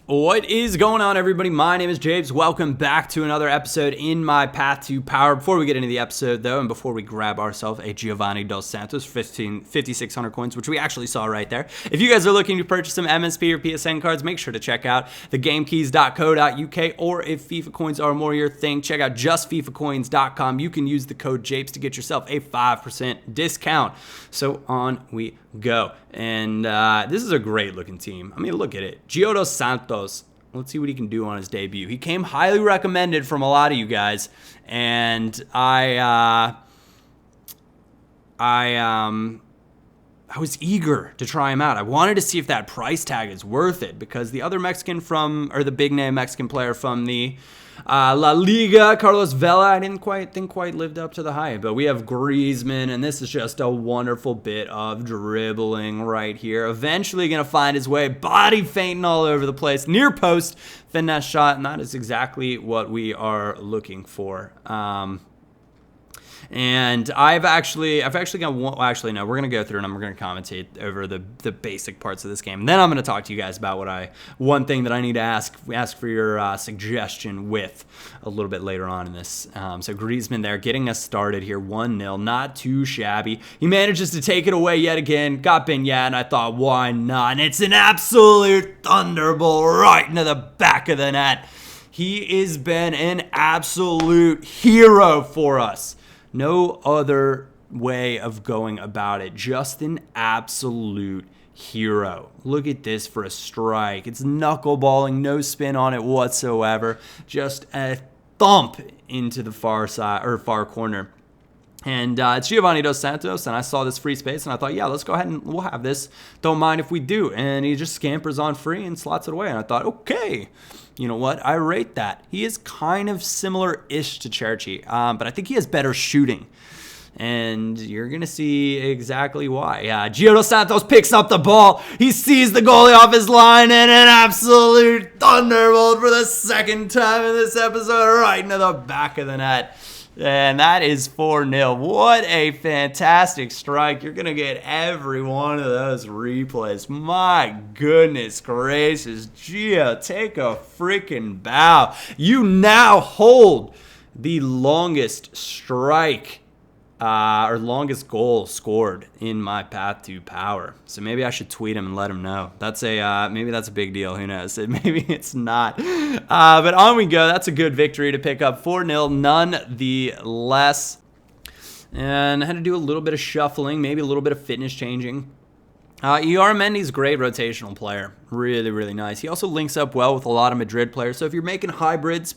What is going on, everybody? My name is Japes. Welcome back to another episode in my path to power. Before we get into the episode, though, and before we grab ourselves a Giovanni Dos Santos 5,600 coins, which we actually saw right there. If you guys are looking to purchase some MSP or PSN cards, make sure to check out thegamekeys.co.uk, or if FIFA coins are more your thing, check out justfifacoins.com. You can use the code Japes to get yourself a 5% discount. So on we go. And this is a great looking team. I mean, look at it. Gio Dos Santos. Let's see what he can do on his debut. He came highly recommended from a lot of you guys, and I was eager to try him out. I wanted to see if that price tag is worth it, because the other Mexican the big name Mexican player from the La Liga, Carlos Vela, I didn't quite lived up to the hype. But we have Griezmann, and this is just a wonderful bit of dribbling right here. Eventually going to find his way, body feinting all over the place, near post, finesse shot, and that is exactly what we are looking for. And I've actually got one. Well, actually, no, we're going to go through and we're going to commentate over the basic parts of this game. And then I'm going to talk to you guys about one thing that I need to ask for your suggestion with a little bit later on in this. So Griezmann there getting us started here, 1-0, not too shabby. He manages to take it away yet again, got Benyat, and I thought, why not? And it's an absolute thunderbolt right into the back of the net. He has been an absolute hero for us. No other way of going about it. Just an absolute hero. Look at this for a strike. It's knuckleballing, no spin on it whatsoever. Just a thump into the far side or far corner. And it's Giovanni Dos Santos, and I saw this free space, and I thought, yeah, let's go ahead and we'll have this. Don't mind if we do. And he just scampers on free and slots it away. And I thought, okay, you know what? I rate that. He is kind of similar-ish to Cherchi, but I think he has better shooting. And you're going to see exactly why. Gio Dos Santos picks up the ball. He sees the goalie off his line, and an absolute thunderbolt for the second time in this episode right into the back of the net. And that is 4-0. What a fantastic strike. You're going to get every one of those replays. My goodness gracious. Gio, take a freaking bow. You now hold the longest strike or longest goal scored in my path to power. So maybe I should tweet him and let him know. Maybe that's a big deal. Who knows? Maybe it's not. But on we go. That's a good victory to pick up 4-0, none the less. And I had to do a little bit of shuffling, maybe a little bit of fitness changing. Mendy's a great rotational player. Really, really nice. He also links up well with a lot of Madrid players. So if you're making hybrids,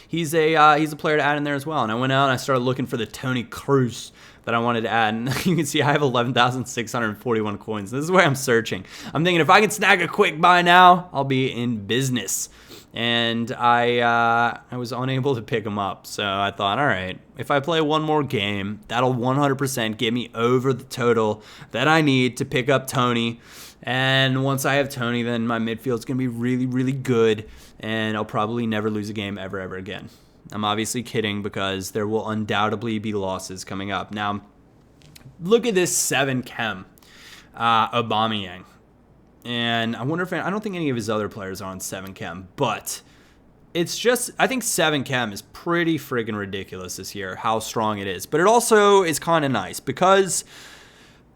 he's a player to add in there as well. And I went out and I started looking for the Toni Kroos that I wanted to add. And you can see I have 11,641 coins. This is where I'm searching. I'm thinking if I can snag a quick buy now, I'll be in business. And I was unable to pick him up. So I thought, all right, if I play one more game, that'll 100% get me over the total that I need to pick up Toni. And once I have Toni, then my midfield's going to be really, really good, and I'll probably never lose a game ever again. I'm obviously kidding, because there will undoubtedly be losses coming up. Now, look at this 7 chem Aubameyang. And I wonder if I don't think any of his other players are on 7 chem, but it's just, I think 7 chem is pretty friggin' ridiculous this year, how strong it is. But it also is kind of nice, because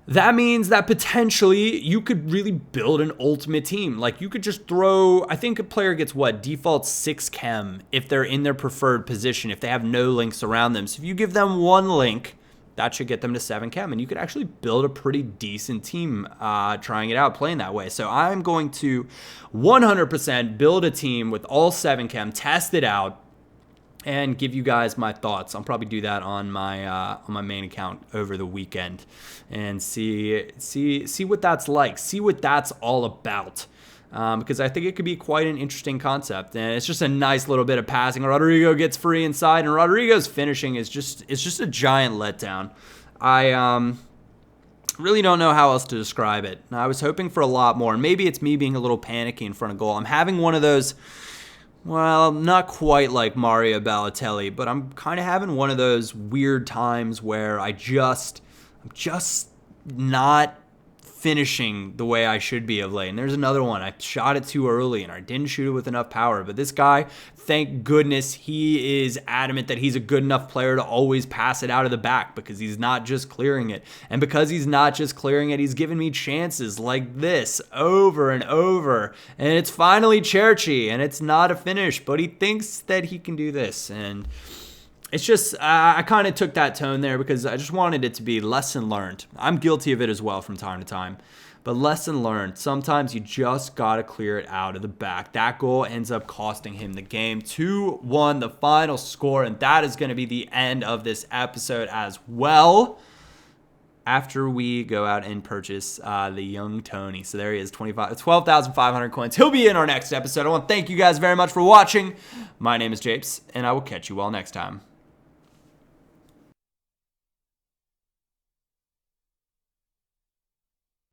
that means that potentially you could really build an ultimate team. Like, you could just throw, I think a player gets default 6 chem if they're in their preferred position, if they have no links around them. So if you give them one link, that should get them to 7 chem, and you could actually build a pretty decent team trying it out, playing that way. So I'm going to 100% build a team with all 7 chem, test it out, and give you guys my thoughts. I'll probably do that on my main account over the weekend, and see what that's like, see what that's all about. Because I think it could be quite an interesting concept, and it's just a nice little bit of passing. Rodrigo gets free inside, and Rodrigo's finishing is just a giant letdown. I really don't know how else to describe it. I was hoping for a lot more, and maybe it's me being a little panicky in front of goal. I'm having one of those, well, not quite like Mario Balotelli, but I'm kind of having one of those weird times where I'm just not finishing the way I should be of late. And there's another one. I shot it too early and I didn't shoot it with enough power. But this guy, thank goodness, he is adamant that he's a good enough player to always pass it out of the back because he's not just clearing it. And because he's not just clearing it, he's giving me chances like this over and over. And it's finally Cherchi, and it's not a finish, but he thinks that he can do this. And it's just, I kind of took that tone there because I just wanted it to be lesson learned. I'm guilty of it as well from time to time. But lesson learned. Sometimes you just got to clear it out of the back. That goal ends up costing him the game. 2-1, the final score. And that is going to be the end of this episode as well. After we go out and purchase the young Tony. So there he is, 12,500 coins. He'll be in our next episode. I want to thank you guys very much for watching. My name is Japes, and I will catch you all next time.